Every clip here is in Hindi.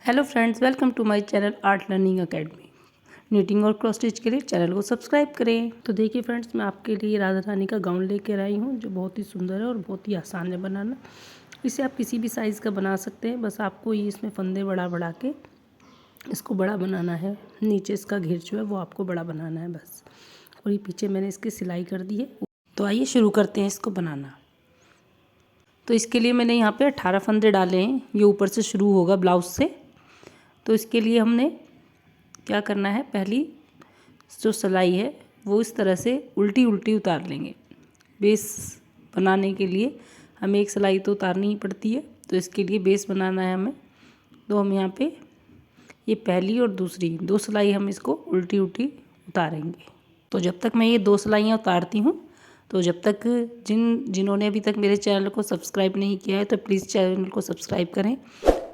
Hello friends, welcome to my channel art learning academy. Knitting और क्रॉस स्टिच के लिए चैनल को सब्सक्राइब करें। तो देखिए फ्रेंड्स, मैं आपके लिए राधा रानी का गाउन लेकर आई हूँ जो बहुत ही सुंदर है और बहुत ही आसान है बनाना। इसे आप किसी भी साइज़ का बना सकते हैं, बस आपको ये इसमें फंदे बढ़ा के इसको बड़ा बनाना है। नीचे इसका घेर जो है वो आपको बड़ा बनाना है बस। और ये पीछे मैंने इसकी सिलाई कर दी है। तो आइए शुरू करते हैं इसको बनाना। तो इसके लिए मैंने यहाँ पे 18 फंदे डाले हैं। ये ऊपर से शुरू होगा ब्लाउज से। तो इसके लिए हमने क्या करना है, पहली जो सिलाई है वो इस तरह से उल्टी उल्टी उतार लेंगे। बेस बनाने के लिए हमें एक सिलाई तो उतारनी ही पड़ती है। तो इसके लिए बेस बनाना है हमें। तो हम यहाँ पे ये पहली और दूसरी दो सिलाई हम इसको उल्टी उल्टी उतारेंगे। तो जब तक मैं ये दो सिलाइयाँ उतारती हूँ, तो जब तक जिन्होंने अभी तक मेरे चैनल को सब्सक्राइब नहीं किया है तो प्लीज़ चैनल को सब्सक्राइब करें,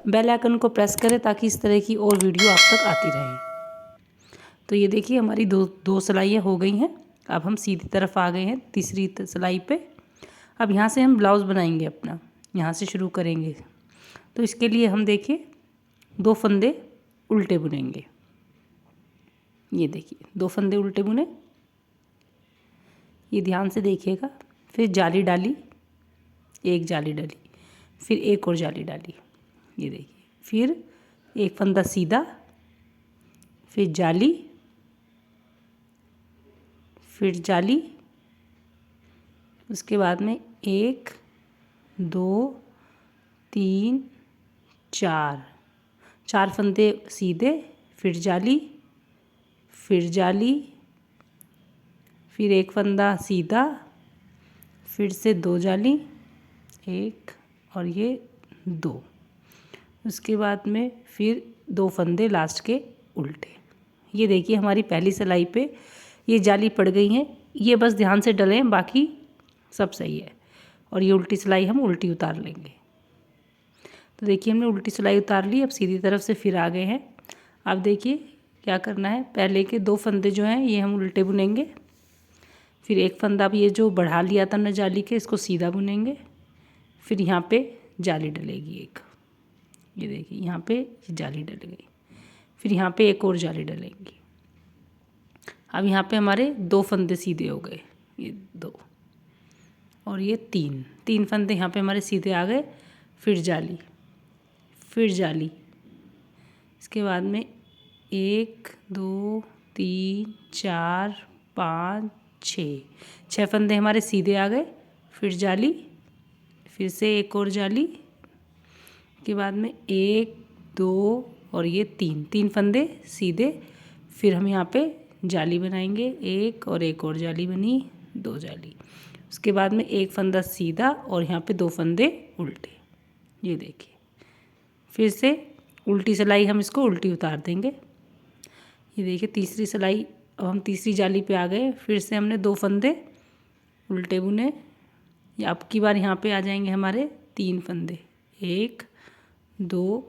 बेल आइकन को प्रेस करें ताकि इस तरह की और वीडियो आप तक आती रहे। तो ये देखिए हमारी दो सिलाइयाँ हो गई हैं। अब हम सीधी तरफ आ गए हैं तीसरी सिलाई पे। अब यहाँ से हम ब्लाउज़ बनाएंगे अपना, यहाँ से शुरू करेंगे। तो इसके लिए हम देखिए दो फंदे उल्टे बुनेंगे। ये देखिए दो फंदे उल्टे बुने, ये ध्यान से देखिएगा। फिर जाली डाली, एक जाली डाली, फिर एक और जाली डाली, ये देखिए। फिर एक फंदा सीधा, फिर जाली, फिर जाली। उसके बाद में 1 2 3 4 फंदे सीधे, फिर जाली, फिर जाली, फिर एक फंदा सीधा, फिर से 2 जाली, 1 और ये 2। उसके बाद में फिर 2 फंदे लास्ट के उल्टे। ये देखिए हमारी पहली सिलाई पे ये जाली पड़ गई हैं। ये बस ध्यान से डलें, बाकी सब सही है। और ये उल्टी सिलाई हम उल्टी उतार लेंगे। तो देखिए हमने उल्टी सिलाई उतार ली। अब सीधी तरफ से फिर आ गए हैं। अब देखिए क्या करना है, पहले के 2 फंदे जो हैं ये हम उल्टे बुनेंगे। फिर एक फंदा अब ये जो बढ़ा लिया था हमने जाली के, इसको सीधा बुनेंगे। फिर यहाँ पे जाली डलेगी एक, ये देखिए यहाँ पे ये जाली डल गई। फिर यहाँ पे एक और जाली डलेगी। अब यहाँ पे हमारे 2 फंदे सीधे हो गए, ये 2 और ये 3 फंदे यहाँ पे हमारे सीधे आ गए। फिर जाली, फिर जाली। इसके बाद में 1 2 3 4 5 6 फंदे हमारे सीधे आ गए। फिर जाली, फिर से एक और जाली के बाद में 1 2 और ये 3 फंदे सीधे। फिर हम यहाँ पे जाली बनाएंगे, एक और जाली बनी, 2 जाली। उसके बाद में एक फंदा सीधा और यहाँ पे 2 फंदे उल्टे, ये देखिए। फिर से उल्टी सिलाई हम इसको उल्टी उतार देंगे। ये देखिए तीसरी सिलाई, अब हम तीसरी जाली पे आ गए। फिर से हमने 2 फंदे उल्टे बुने। अब की बार यहाँ पे आ जाएंगे हमारे 3 फंदे, 1 2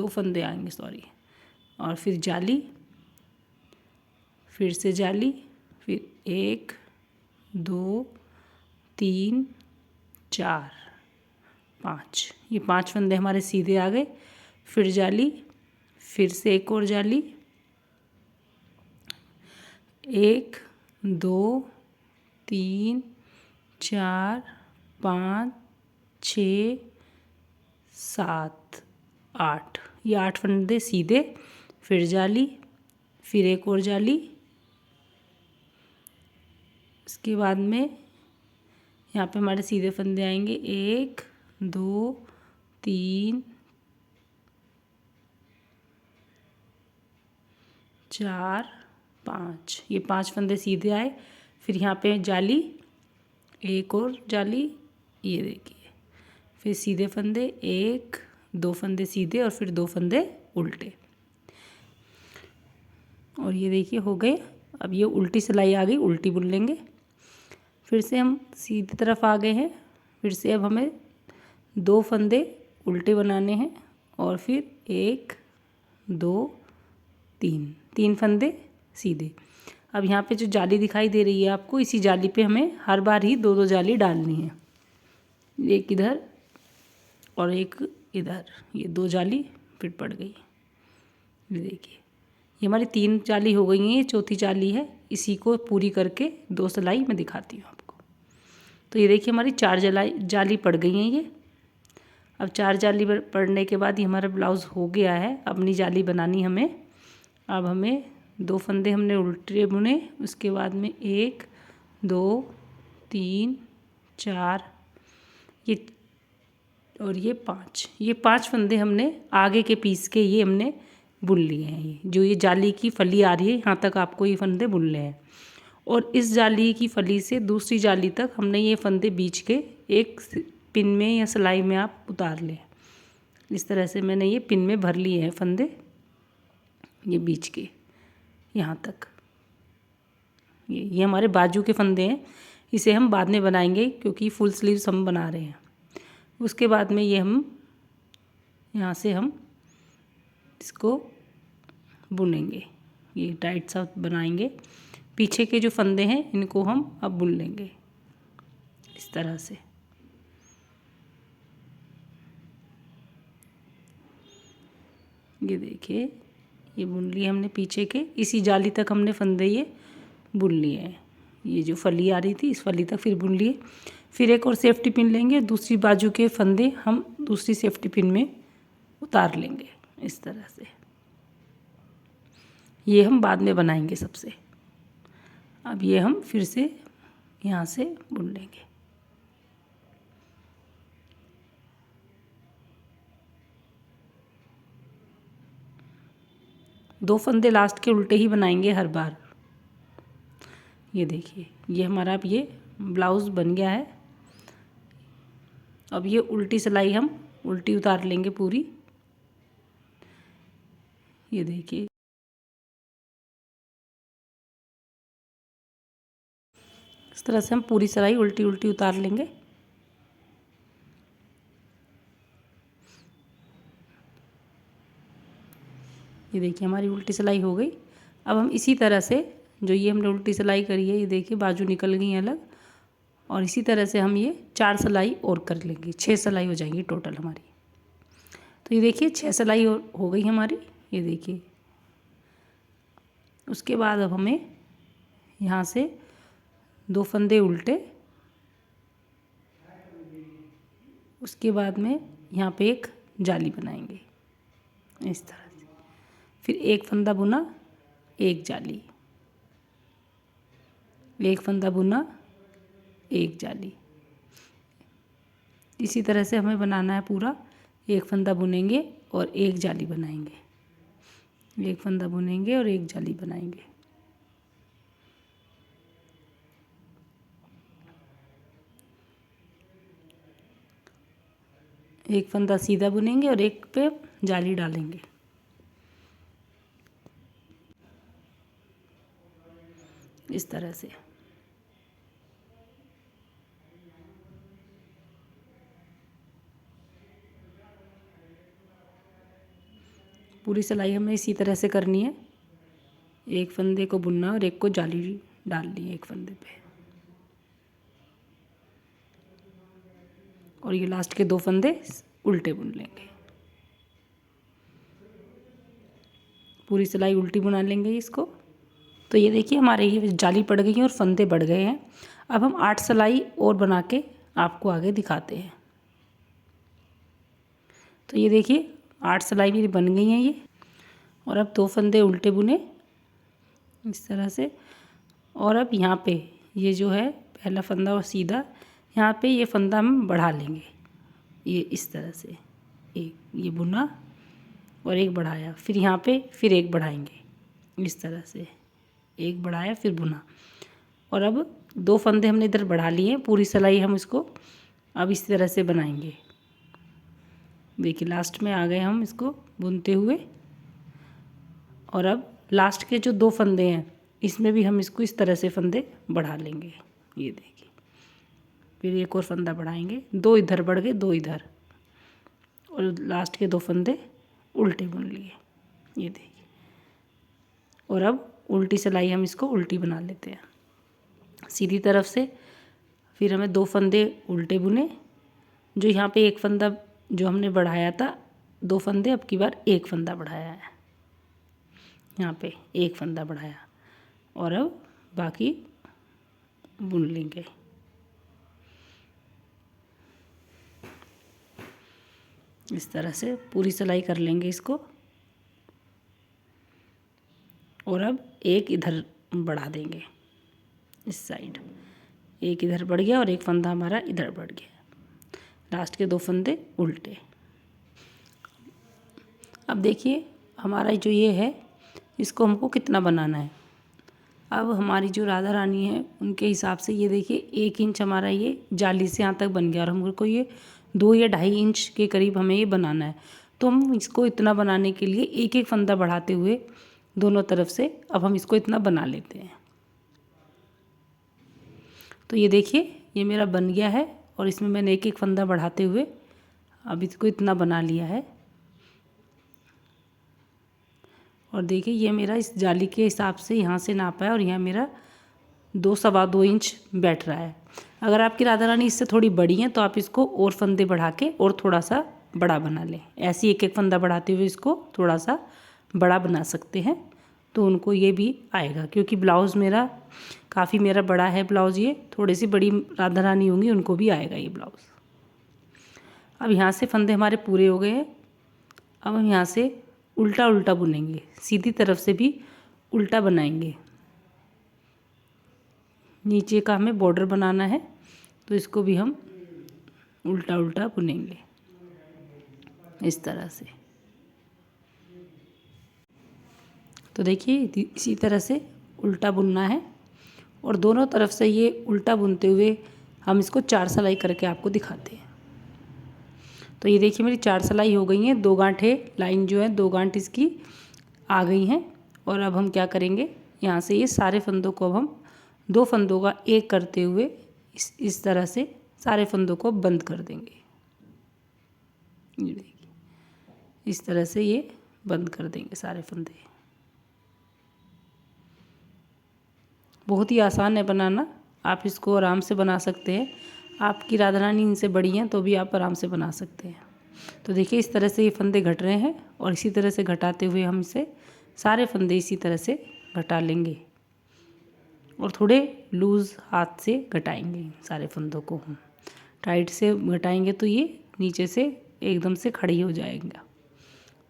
फंदे आएंगे, सॉरी। और फिर जाली, फिर से जाली, फिर 1 2 3 4 5, ये 5 फंदे हमारे सीधे आ गए। फिर जाली, फिर से एक और जाली, 1 2 3 4 5 6 7 8, ये 8 फंदे सीधे। फिर जाली, फिर एक और जाली। इसके बाद में यहाँ पे हमारे सीधे फंदे आएंगे 1 2 3 4 5, ये 5 फंदे सीधे आए। फिर यहाँ पे जाली, एक और जाली, ये देखिए। फिर सीधे फंदे, 1 2 फंदे सीधे और फिर 2 फंदे उल्टे, और ये देखिए हो गए। अब ये उल्टी सिलाई आ गई, उल्टी बुन लेंगे। फिर से हम सीधी तरफ आ गए हैं। फिर से अब हमें 2 फंदे उल्टे बनाने हैं और फिर 1 2 3 फंदे सीधे। अब यहाँ पे जो जाली दिखाई दे रही है आपको, इसी जाली पे हमें हर बार ही 2 2 जाली डालनी है, एक इधर और एक इधर ये 2 जाली फिर पड़ गई। ये देखिए ये हमारी 3 जाली हो गई हैं, ये चौथी जाली है। इसी को पूरी करके 2 सिलाई मैं दिखाती हूँ आपको। तो ये देखिए हमारी 4 जाली पड़ गई हैं ये। अब 4 जाली पड़ने के बाद ये हमारा ब्लाउज़ हो गया है। अपनी जाली बनानी हमें। अब हमें 2 फंदे हमने उल्टे बुने, उसके बाद में 1 2 3 4 ये और ये 5 फंदे हमने आगे के पीस के ये हमने बुन लिए हैं। ये जो ये जाली की फली आ रही है यहाँ तक आपको ये फंदे बुनने हैं। और इस जाली की फली से दूसरी जाली तक हमने ये फंदे बीच के एक पिन में या सिलाई में आप उतार लें। इस तरह से मैंने ये पिन में भर लिए हैं फंदे, ये बीच के यहाँ तक। ये हमारे बाजू के फंदे हैं। इसे हम बाद में बनाएंगे क्योंकि फुल स्लीव्स हम बना रहे हैं। उसके बाद में ये हम यहाँ से हम इसको बुनेंगे, ये टाइट सा बनाएंगे। पीछे के जो फंदे हैं इनको हम अब बुन लेंगे इस तरह से। ये देखिए ये बुन लिए हमने पीछे के, इसी जाली तक हमने फंदे ये बुन लिए हैं। ये जो फली आ रही थी इस फली तक फिर बुन लिए। फिर एक और सेफ्टी पिन लेंगे, दूसरी बाजू के फंदे हम दूसरी सेफ्टी पिन में उतार लेंगे इस तरह से। ये हम बाद में बनाएंगे सबसे। अब ये हम फिर से यहाँ से बुन लेंगे। दो फंदे लास्ट के उल्टे ही बनाएंगे हर बार। ये देखिए ये हमारा अब ये ब्लाउज़ बन गया है। अब ये उल्टी सिलाई हम उल्टी उतार लेंगे पूरी। ये देखिए इस तरह से हम पूरी सिलाई उल्टी उल्टी उतार लेंगे। ये देखिए हमारी उल्टी सिलाई हो गई। अब हम इसी तरह से जो ये हमने उल्टी सिलाई करी है, ये देखिए बाजू निकल गई हैं अलग, और इसी तरह से हम ये 4 सिलाई और कर लेंगे। 6 सिलाई हो जाएंगी टोटल हमारी। तो ये देखिए 6 सिलाई हो गई हमारी। ये देखिए उसके बाद अब हमें यहाँ से 2 फंदे उल्टे, उसके बाद में यहाँ पे एक जाली बनाएंगे इस तरह से। फिर एक फंदा बुना, एक जाली, एक फंदा बुना, एक जाली। इसी तरह से हमें बनाना है पूरा। एक फंदा बुनेंगे और एक जाली बनाएंगे, एक फंदा बुनेंगे और एक जाली बनाएंगे। एक फंदा सीधा बुनेंगे और एक पे जाली डालेंगे। इस तरह से पूरी सिलाई हमें इसी तरह से करनी है। एक फंदे को बुनना और एक को जाली डालनी है एक फंदे पे, और ये लास्ट के 2 फंदे उल्टे बुन लेंगे। पूरी सिलाई उल्टी बुना लेंगे इसको। तो ये देखिए हमारे ये जाली पड़ गई है और फंदे बढ़ गए हैं। अब हम 8 सिलाई और बना के आपको आगे दिखाते हैं। तो ये देखिए 8 सिलाई मेरी बन गई हैं ये। और अब 2 फंदे उल्टे बुने इस तरह से। और अब यहाँ पे ये जो है पहला फंदा और सीधा, यहाँ पे ये फंदा हम बढ़ा लेंगे ये इस तरह से। एक ये बुना और एक बढ़ाया, फिर यहाँ पे फिर एक बढ़ाएंगे इस तरह से। एक बढ़ाया फिर बुना, और अब 2 फंदे हमने इधर बढ़ा लिए। पूरी सिलाई हम इसको अब इस तरह से बनाएंगे। देखिए लास्ट में आ गए हम इसको बुनते हुए। और अब लास्ट के जो 2 फंदे हैं इसमें भी हम इसको इस तरह से फंदे बढ़ा लेंगे। ये देखिए फिर एक और फंदा बढ़ाएंगे, 2 इधर बढ़ गए 2 इधर, और लास्ट के 2 फंदे उल्टे बुन लिए। ये देखिए, और अब उल्टी सिलाई हम इसको उल्टी बना लेते हैं सीधी तरफ से। फिर हमें 2 फंदे उल्टे बुने, जो यहाँ पे एक फंदा जो हमने बढ़ाया था 2 फंदे, अब की बार 1 फंदा बढ़ाया है। यहाँ पे 1 फंदा बढ़ाया और अब बाकी बुन लेंगे। इस तरह से पूरी सिलाई कर लेंगे इसको। और अब एक इधर बढ़ा देंगे, इस साइड एक इधर बढ़ गया और एक फंदा हमारा इधर बढ़ गया। लास्ट के 2 फंदे उल्टे। अब देखिए हमारा जो ये है, इसको हमको कितना बनाना है। अब हमारी जो राधा रानी है उनके हिसाब से ये देखिए 1 इंच हमारा ये जाली से यहाँ तक बन गया और हमको ये 2 या 2.5 इंच के करीब हमें ये बनाना है। तो हम इसको इतना बनाने के लिए एक एक फंदा बढ़ाते हुए दोनों तरफ से अब हम इसको इतना बना लेते हैं। तो ये देखिए ये मेरा बन गया है और इसमें मैंने एक एक फंदा बढ़ाते हुए अब इसको इतना बना लिया है। और देखिए ये मेरा इस जाली के हिसाब से यहाँ से नापा है और यहाँ मेरा 2 सवा 2 इंच बैठ रहा है। अगर आपकी राधा रानी इससे थोड़ी बड़ी है तो आप इसको और फंदे बढ़ा के और थोड़ा सा बड़ा बना लें। ऐसे एक एक फंदा बढ़ाते हुए इसको थोड़ा सा बड़ा बना सकते हैं तो उनको ये भी आएगा, क्योंकि ब्लाउज़ मेरा काफ़ी मेरा बड़ा है ब्लाउज़। ये थोड़ी सी बड़ी राधा रानी होंगी उनको भी आएगा ये ब्लाउज़। अब यहाँ से फंदे हमारे पूरे हो गए हैं। अब हम यहाँ से उल्टा उल्टा बुनेंगे, सीधी तरफ से भी उल्टा बनाएंगे। नीचे का हमें बॉर्डर बनाना है तो इसको भी हम उल्टा उल्टा बुनेंगे इस तरह से। तो देखिए इसी तरह से उल्टा बुनना है और दोनों तरफ से ये उल्टा बुनते हुए हम इसको 4 सिलाई करके आपको दिखाते हैं। तो ये देखिए मेरी 4 सिलाई हो गई हैं। 2 गांठें लाइन जो है 2 गांठ इसकी आ गई हैं। और अब हम क्या करेंगे, यहाँ से ये सारे फंदों को अब हम 2 फंदों का एक करते हुए इस तरह से सारे फंदों को बंद कर देंगे। ये देखिए इस तरह से ये बंद कर देंगे सारे फंदे। बहुत ही आसान है बनाना, आप इसको आराम से बना सकते हैं। आपकी राधा रानी इनसे बड़ी हैं तो भी आप आराम से बना सकते हैं। तो देखिए इस तरह से ये फंदे घट रहे हैं और इसी तरह से घटाते हुए हम इसे सारे फंदे इसी तरह से घटा लेंगे और थोड़े लूज़ हाथ से घटाएंगे। सारे फंदों को हम टाइट से घटाएंगे तो ये नीचे से एकदम से खड़ी हो जाएगा।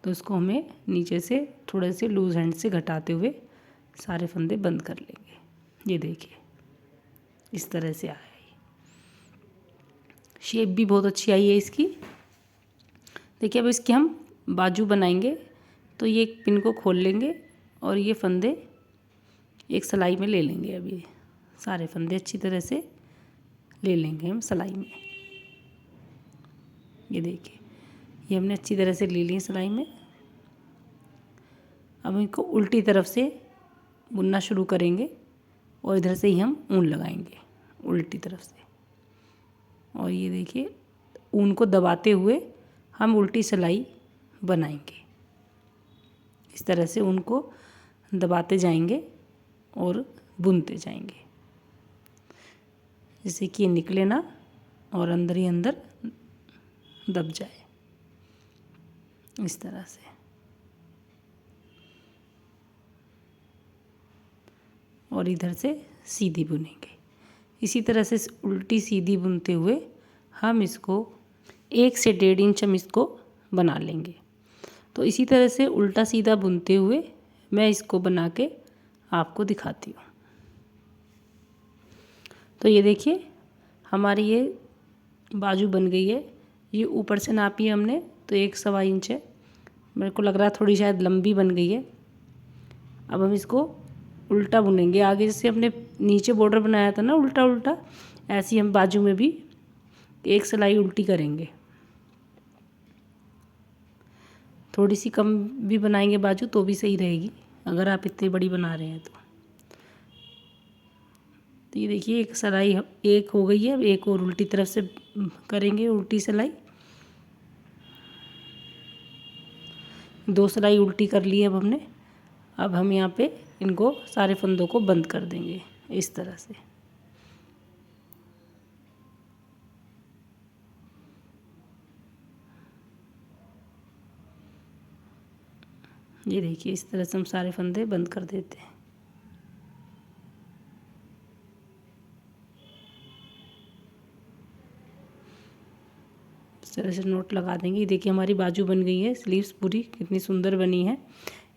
तो इसको हमें नीचे से थोड़े से लूज़ हैंड से घटाते हुए सारे फंदे बंद कर लेंगे। ये देखिए इस तरह से आया है। शेप भी बहुत अच्छी आई है इसकी। देखिए अब इसकी हम बाजू बनाएंगे तो ये एक पिन को खोल लेंगे और ये फंदे एक सिलाई में ले लेंगे। अब ये सारे फंदे अच्छी तरह से ले लेंगे हम सिलाई में। ये देखिए ये हमने अच्छी तरह से ले लिए सिलाई में। अब इनको उल्टी तरफ से बुनना शुरू करेंगे और इधर से ही हम ऊन लगाएंगे उल्टी तरफ से। और ये देखिए ऊन को दबाते हुए हम उल्टी सिलाई बनाएंगे। इस तरह से ऊन को दबाते जाएंगे और बुनते जाएंगे जिससे कि ये निकले ना और अंदर ही अंदर दब जाए। इस तरह से और इधर से सीधी बुनेंगे। इसी तरह से उल्टी सीधी बुनते हुए हम इसको 1 से 1.5 इंच हम इसको बना लेंगे। तो इसी तरह से उल्टा सीधा बुनते हुए मैं इसको बना के आपको दिखाती हूँ। तो ये देखिए हमारी ये बाजू बन गई है। ये ऊपर से नापी है हमने तो 1 सवा इंच है। मेरे को लग रहा है थोड़ी शायद लंबी बन गई है। अब हम इसको उल्टा बुनेंगे। आगे जैसे हमने नीचे बॉर्डर बनाया था ना उल्टा उल्टा, ऐसी हम बाजू में भी 1 सिलाई उल्टी करेंगे। थोड़ी सी कम भी बनाएंगे बाजू तो भी सही रहेगी अगर आप इतनी बड़ी बना रहे हैं तो। ये देखिए एक सिलाई एक हो गई है। अब एक और उल्टी तरफ से करेंगे उल्टी सिलाई। 2 सिलाई उल्टी कर ली अब हमने। अब हम यहाँ पे इनको सारे फंदों को बंद कर देंगे इस तरह से। ये देखिए इस तरह से हम सारे फंदे बंद कर देते हैं। इस तरह से नोट लगा देंगे। ये देखिए हमारी बाजू बन गई है, स्लीव्स पूरी कितनी सुंदर बनी है।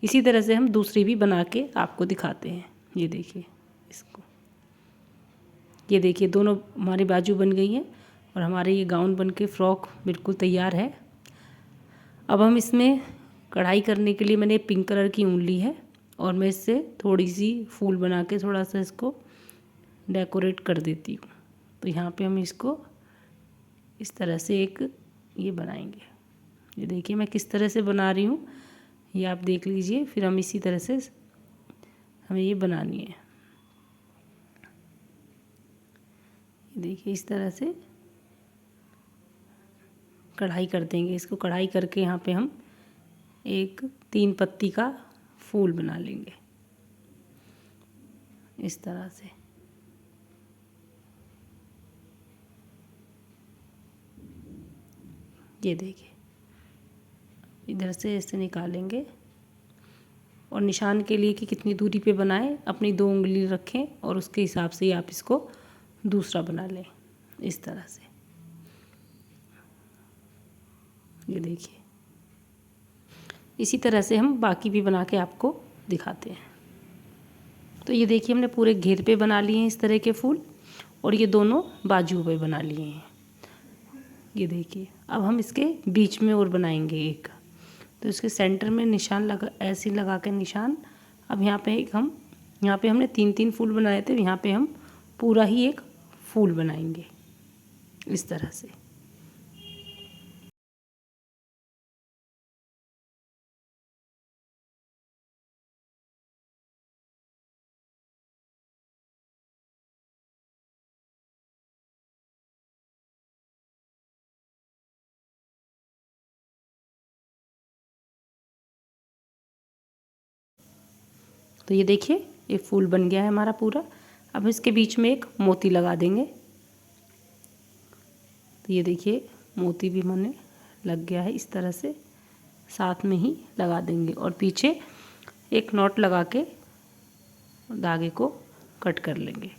इसी तरह से हम दूसरी भी बना के आपको दिखाते हैं। ये देखिए इसको, ये देखिए दोनों हमारी बाजू बन गई है और हमारे ये गाउन बन के फ्रॉक बिल्कुल तैयार है। अब हम इसमें कढ़ाई करने के लिए मैंने पिंक कलर की ऊन ली है और मैं इससे थोड़ी सी फूल बना के थोड़ा सा इसको डेकोरेट कर देती हूँ। तो यहाँ पे हम इसको इस तरह से एक ये बनाएंगे। ये देखिए मैं किस तरह से बना रही हूँ, ये आप देख लीजिए। फिर हम इसी तरह से हमें ये बनानी है। ये देखिए इस तरह से कढ़ाई कर देंगे। इसको कढ़ाई करके यहाँ पे हम एक 3 पत्ती का फूल बना लेंगे इस तरह से। ये देखिए इधर से ऐसे निकालेंगे और निशान के लिए कि कितनी दूरी पे बनाएं, अपनी 2 उंगली रखें और उसके हिसाब से ही आप इसको दूसरा बना लें इस तरह से। ये देखिए इसी तरह से हम बाकी भी बना के आपको दिखाते हैं। तो ये देखिए हमने पूरे घेर पे बना लिए हैं इस तरह के फूल और ये दोनों बाजू पे बना लिए हैं। ये देखिए अब हम इसके बीच में और बनाएंगे एक। तो इसके सेंटर में निशान लगा, ऐसे लगा के निशान। अब यहाँ पे यहाँ पे हमने 3-3 फूल बनाए थे, यहाँ पे हम पूरा ही एक फूल बनाएंगे इस तरह से। तो ये देखिए ये फूल बन गया है हमारा पूरा। अब इसके बीच में एक मोती लगा देंगे। तो ये देखिए मोती भी मैंने लग गया है इस तरह से, साथ में ही लगा देंगे और पीछे एक नॉट लगा के धागे को कट कर लेंगे।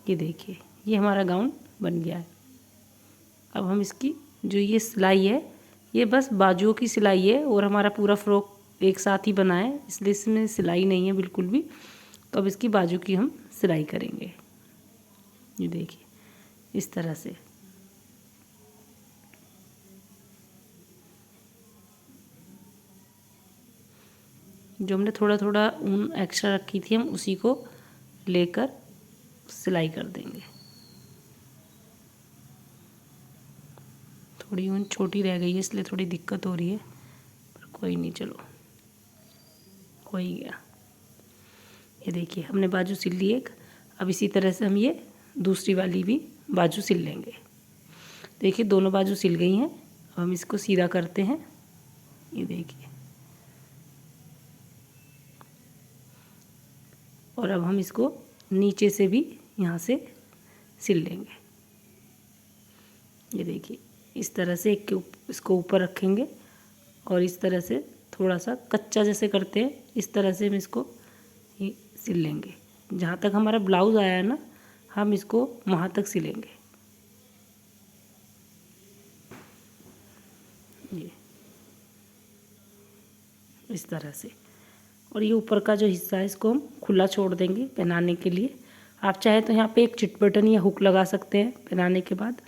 ये देखिए ये हमारा गाउन बन गया है। अब हम इसकी जो ये सिलाई है ये बस बाजुओं की सिलाई है और हमारा पूरा फ्रॉक एक साथ ही बना है, इसलिए इसमें सिलाई नहीं है बिल्कुल भी। तो अब इसकी बाजू की हम सिलाई करेंगे। ये देखिए इस तरह से। जो हमने थोड़ा थोड़ा ऊन एक्स्ट्रा रखी थी हम उसी को लेकर सिलाई कर देंगे। थोड़ी ऊन छोटी रह गई है इसलिए थोड़ी दिक्कत हो रही है, पर कोई नहीं, चलो हो ही गया। ये देखिए हमने बाजू सिल ली एक। अब इसी तरह से हम ये दूसरी वाली भी बाजू सिल लेंगे। देखिए दोनों बाजू सिल गई हैं। अब हम इसको सीधा करते हैं। ये देखिए और अब हम इसको नीचे से भी यहाँ से सिल लेंगे। ये देखिए इस तरह से इसको ऊपर रखेंगे और इस तरह से थोड़ा सा कच्चा जैसे करते हैं इस तरह से हम इसको सिल लेंगे। जहाँ तक हमारा ब्लाउज़ आया है ना हम इसको वहाँ तक सिलेंगे। ये इस तरह से। और ये ऊपर का जो हिस्सा है इसको हम खुला छोड़ देंगे पहनाने के लिए। आप चाहे तो यहाँ पे एक चिट बटन या हुक लगा सकते हैं पहनाने के बाद।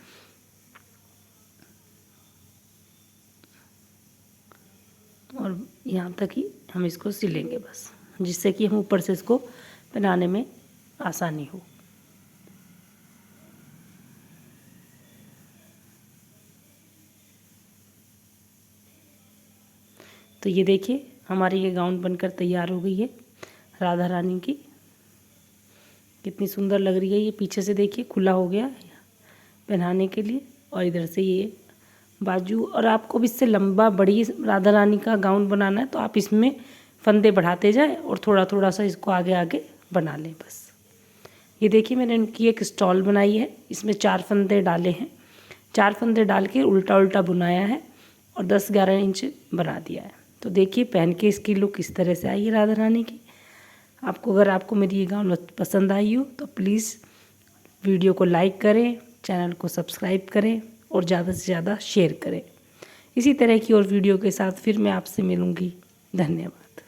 और यहाँ तक ही हम इसको सिलेंगे बस, जिससे कि हम ऊपर से इसको पहनाने में आसानी हो। तो ये देखिए हमारी ये गाउन बनकर तैयार हो गई है राधा रानी की। कितनी सुंदर लग रही है। ये पीछे से देखिए खुला हो गया पहनाने के लिए और इधर से ये बाजू। और आपको भी इससे लंबा बड़ी राधा रानी का गाउन बनाना है तो आप इसमें फंदे बढ़ाते जाएं और थोड़ा थोड़ा सा इसको आगे आगे बना लें बस। ये देखिए मैंने इनकी एक स्टॉल बनाई है, इसमें 4 फंदे डाले हैं। 4 फंदे डाल के उल्टा उल्टा बुनाया है और 10-11 इंच बना दिया है। तो देखिए पहन के इसकी लुक इस तरह से आई है राधा रानी की। आपको मेरी ये गाउन पसंद आई हो तो प्लीज़ वीडियो को लाइक करें, चैनल को सब्सक्राइब करें और ज़्यादा से ज़्यादा शेयर करें। इसी तरह की और वीडियो के साथ फिर मैं आपसे मिलूँगी। धन्यवाद।